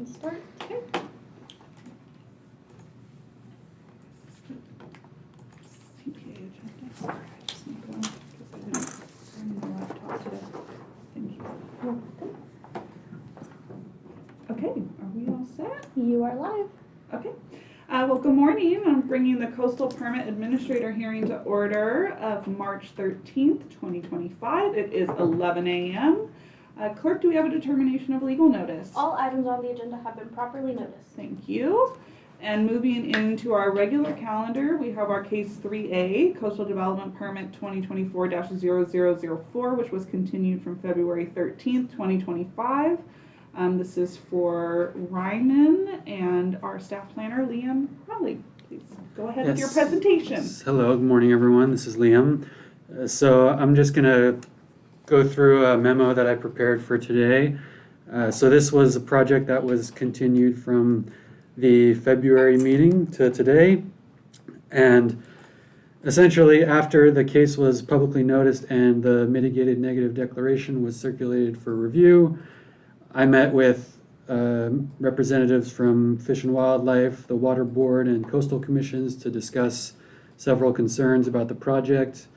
Start. Okay. CPA agenda. Sorry, I just need one because I didn't bring my laptop today. Thank you. Okay, are we all set? You are live. Okay. Well, good morning. I'm bringing the Coastal Permit Administrator hearing to order of March 13th, 2025. It is 11 a.m. Clerk, do we have a determination of legal notice? All items on the agenda have been properly noticed. Thank you. And moving into our regular calendar, we have our case 3A, Coastal Development Permit 2024-0004, which was continued from February 13th, 2025. This is for Ryman and our staff planner, Liam Crowley. Please go ahead with your presentation. Yes. Hello, good morning, everyone. This is Liam. So I'm just going to go through a memo that I prepared for today. So this was a project that was continued from the February meeting to today. And essentially, after the case was publicly noticed and the mitigated negative declaration was circulated for review, I met with representatives from Fish and Wildlife, the Water Board, and Coastal Commissions to discuss several concerns about the project.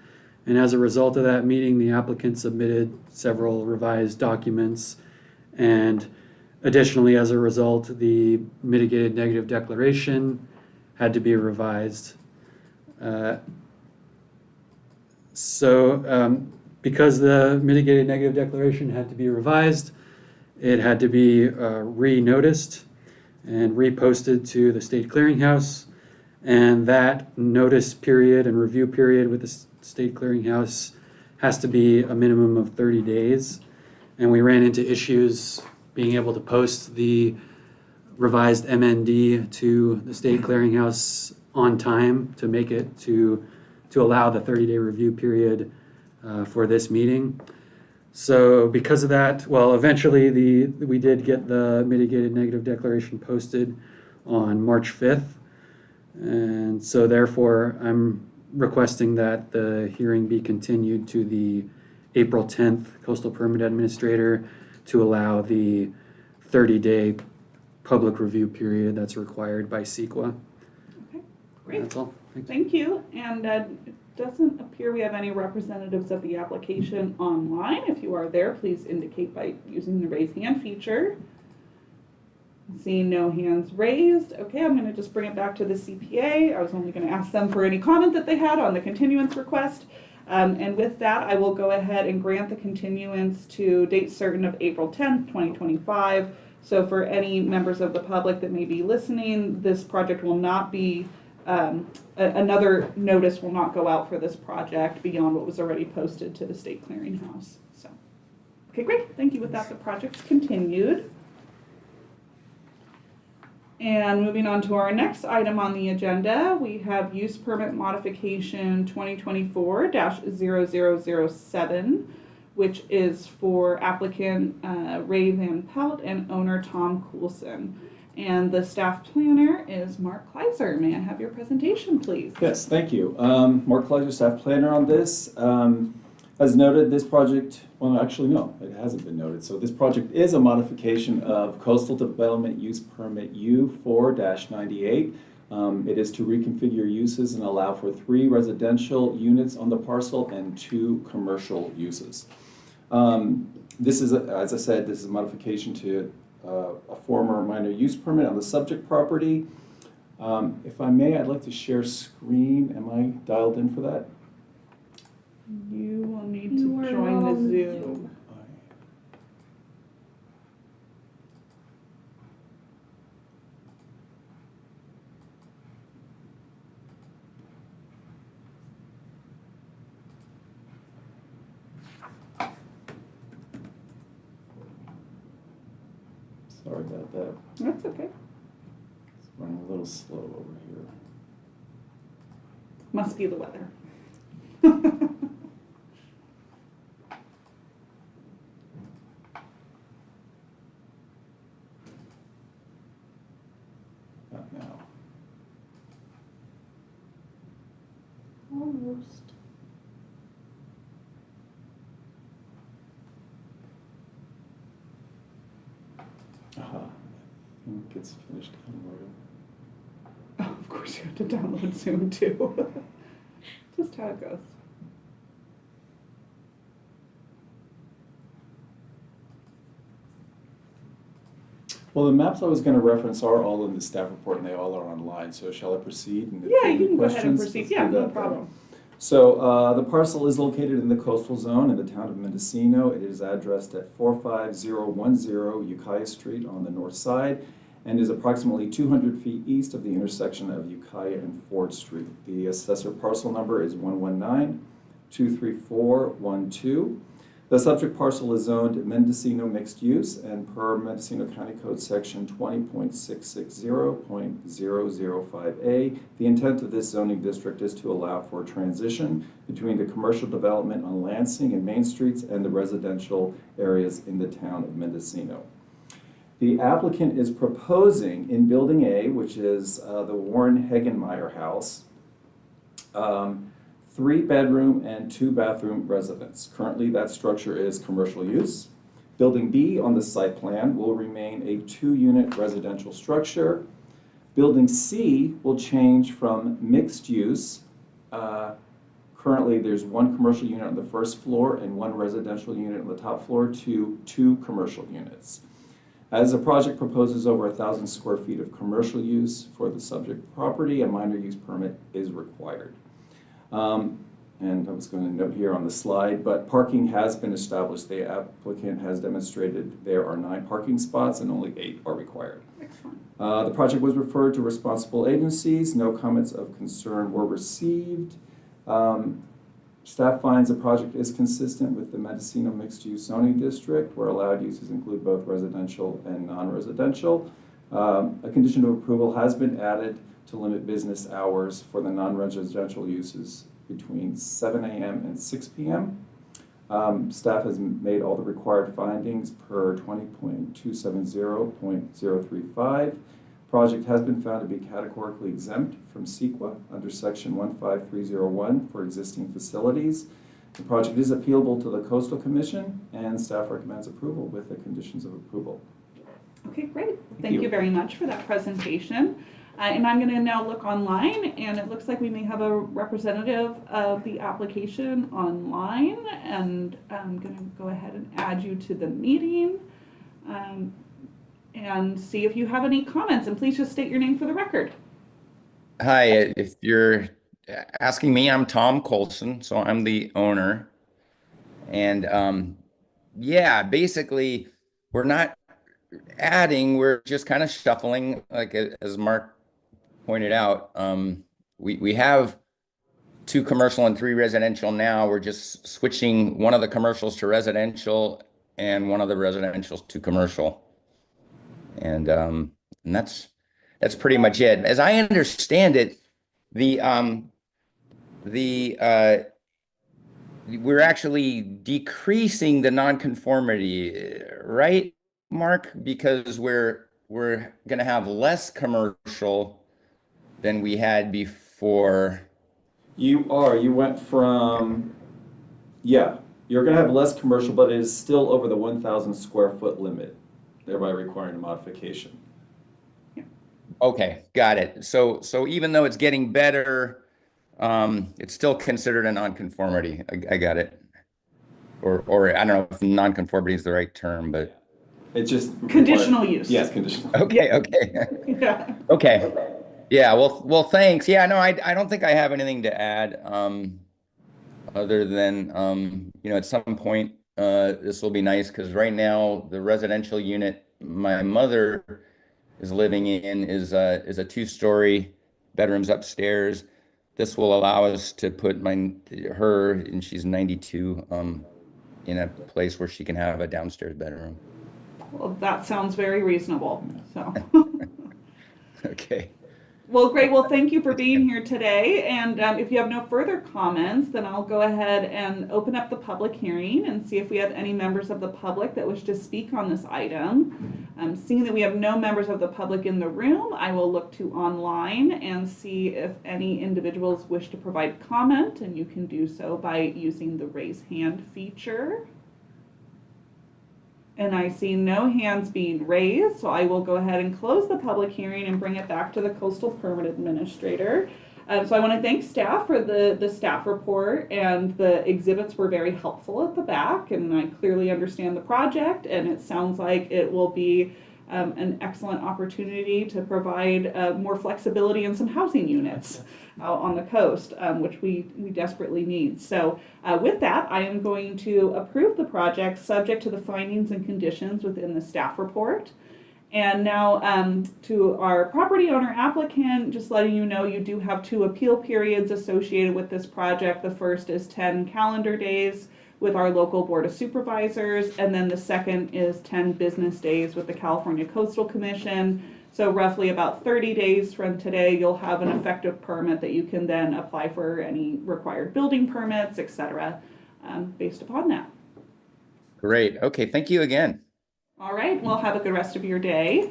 And as a result of that meeting, the applicant submitted several revised documents. And additionally, as a result, the mitigated negative declaration had to be revised. Because the mitigated negative declaration had to be revised, it had to be re-noticed and reposted to the state clearinghouse. And that notice period and review period with the state clearinghouse has to be a minimum of 30 days. And we ran into issues being able to post the revised MND to the state clearinghouse on time to make it to allow the 30-day review period for this meeting. So because of that, well, eventually we did get the mitigated negative declaration posted on March 5th. And so therefore, I'm requesting that the hearing be continued to the April 10th Coastal Permit Administrator to allow the 30-day public review period that's required by CEQA. Okay, great. That's all. Thanks. Thank you. And it doesn't appear we have any representatives of the application online. If you are there, please indicate by using the raise hand feature. Seeing no hands raised. Okay, I'm going to just bring it back to the CPA. I was only going to ask them for any comment that they had on the continuance request. And with that, I will go ahead and grant the continuance to date certain of April 10th, 2025. So for any members of the public that may be listening, this project will not be, another notice will not go out for this project beyond what was already posted to the state clearinghouse. So, okay, great. Thank you. With that, the project's continued. And moving on to our next item on the agenda, we have use permit modification 2024-0007, which is for applicant Ray Van Pelt and owner Tom Coulson. And the staff planner is Mark Kleiser. May I have your presentation, please? Yes, thank you. Mark Kleiser, staff planner on this. As noted, this project, well, actually, no, it hasn't been noted. So this project is a modification of Coastal Development Use Permit U4-98. It is to reconfigure uses and allow for 3 residential units on the parcel and 2 commercial uses. This is, as I said, this is a modification to a former minor use permit on the subject property. If I may, I'd like to share screen. Am I dialed in for that? You will need to join the Zoom. Sorry about that. That's okay. It's running a little slow over here. Must be the weather. Not now. Almost. Aha. it's finished downloading. Oh, of course you have to download Zoom too. Just how it goes. Well, the maps I was going to reference are all in the staff report, and they all are online, so shall I proceed? And if Yeah, there are you any can go ahead and questions, proceed. let's Yeah, do no that then. problem. So the parcel is located in the coastal zone in the town of Mendocino. It is addressed at 45010 Ukiah Street on the north side and is approximately 200 feet east of the intersection of Ukiah and Ford Street. The assessor parcel number is 119-23412. The subject parcel is zoned Mendocino mixed use, and per Mendocino County Code Section 20.660.005A, the intent of this zoning district is to allow for transition between the commercial development on Lansing and Main Streets and the residential areas in the town of Mendocino. The applicant is proposing in Building A, which is the Warren Hagenmeyer House, 3-bedroom and 2-bathroom residence. Currently, that structure is commercial use. Building B on the site plan will remain a 2-unit residential structure. Building C will change from mixed use. Currently, there's 1 commercial unit on the first floor and 1 residential unit on the top floor to 2 commercial units. As the project proposes over 1,000 square feet of commercial use for the subject property, a minor use permit is required. And I was going to note here on the slide, but parking has been established. The applicant has demonstrated there are 9 parking spots and only 8 are required. Excellent. The project was referred to responsible agencies. No comments of concern were received. Staff finds the project is consistent with the Mendocino mixed-use zoning district, where allowed uses include both residential and non-residential. A condition of approval has been added to limit business hours for the non-residential uses between 7 a.m. and 6 p.m. Staff has made all the required findings per 20.270.035. Project has been found to be categorically exempt from CEQA under section 15301 for existing facilities. The project is appealable to the Coastal Commission, and staff recommends approval with the conditions of approval. Okay, great. Thank you very much for that presentation. And I'm going to now look online, and it looks like we may have a representative of the application online, and I'm going to go ahead and add you to the meeting and see if you have any comments, and please just state your name for the record. Hi, if you're asking me, I'm Tom Colson, so I'm the owner. And yeah, basically, we're not adding, we're just kind of shuffling, like as Mark pointed out. We have 2 commercial and 3 residential now. We're just switching one of the commercials to residential and one of the residentials to commercial. And that's pretty much it. As I understand it, we're actually decreasing the nonconformity, right, Mark? Because we're going to have less commercial than we had before. You went from, yeah, you're going to have less commercial, but it is still over the 1,000 square foot limit, thereby requiring a modification. Okay, got it. So even though it's getting better, it's still considered a nonconformity. I got it. Or I don't know if nonconformity is the right term, but It's just Conditional use. Yes, conditional. okay. Yeah. Okay. Yeah, well, thanks. Yeah, no, I don't think I have anything to add, other than, at some point, this will be nice, because right now, the residential unit my mother is living in is a 2-story, bedrooms upstairs. This will allow us to put her, and she's 92, in a place where she can have a downstairs bedroom. Well, that sounds very reasonable. So. Okay. Well, great. Well, thank you for being here today. And if you have no further comments, then I'll go ahead and open up the public hearing and see if we have any members of the public that wish to speak on this item. Seeing that we have no members of the public in the room, I will look to online and see if any individuals wish to provide comment, and you can do so by using the raise hand feature. And I see no hands being raised, so I will go ahead and close the public hearing and bring it back to the Coastal Permit Administrator. So I want to thank staff for the staff report, and the exhibits were very helpful at the back, and I clearly understand the project, and it sounds like it will be an excellent opportunity to provide more flexibility and some housing units out on the coast, which we desperately need. So with that, I am going to approve the project subject to the findings and conditions within the staff report. And now to our property owner applicant, just letting you know you do have 2 appeal periods associated with this project. The first is 10 calendar days with our local Board of Supervisors, and then the second is 10 business days with the California Coastal Commission. So roughly about 30 days from today, you'll have an effective permit that you can then apply for any required building permits, etc., based upon that. Great. Okay, thank you again. All right, well, have a good rest of your day.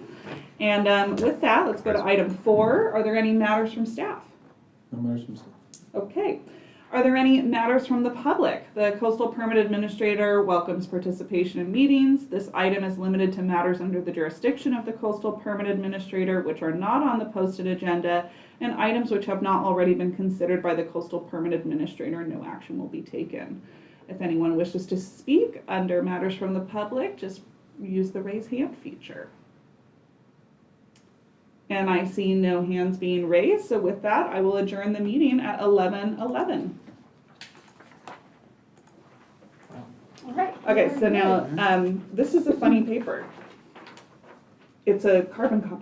And with that, let's go to item 4. Are there any matters from staff? No matters from staff. Okay. Are there any matters from the public? The Coastal Permit Administrator welcomes participation in meetings. This item is limited to matters under the jurisdiction of the Coastal Permit Administrator, which are not on the posted agenda, and items which have not already been considered by the Coastal Permit Administrator. No action will be taken. If anyone wishes to speak under matters from the public, just use the raise hand feature. And I see no hands being raised, so with that, I will adjourn the meeting at 11:11. All right. Okay, so now, this is a funny paper. It's a carbon copy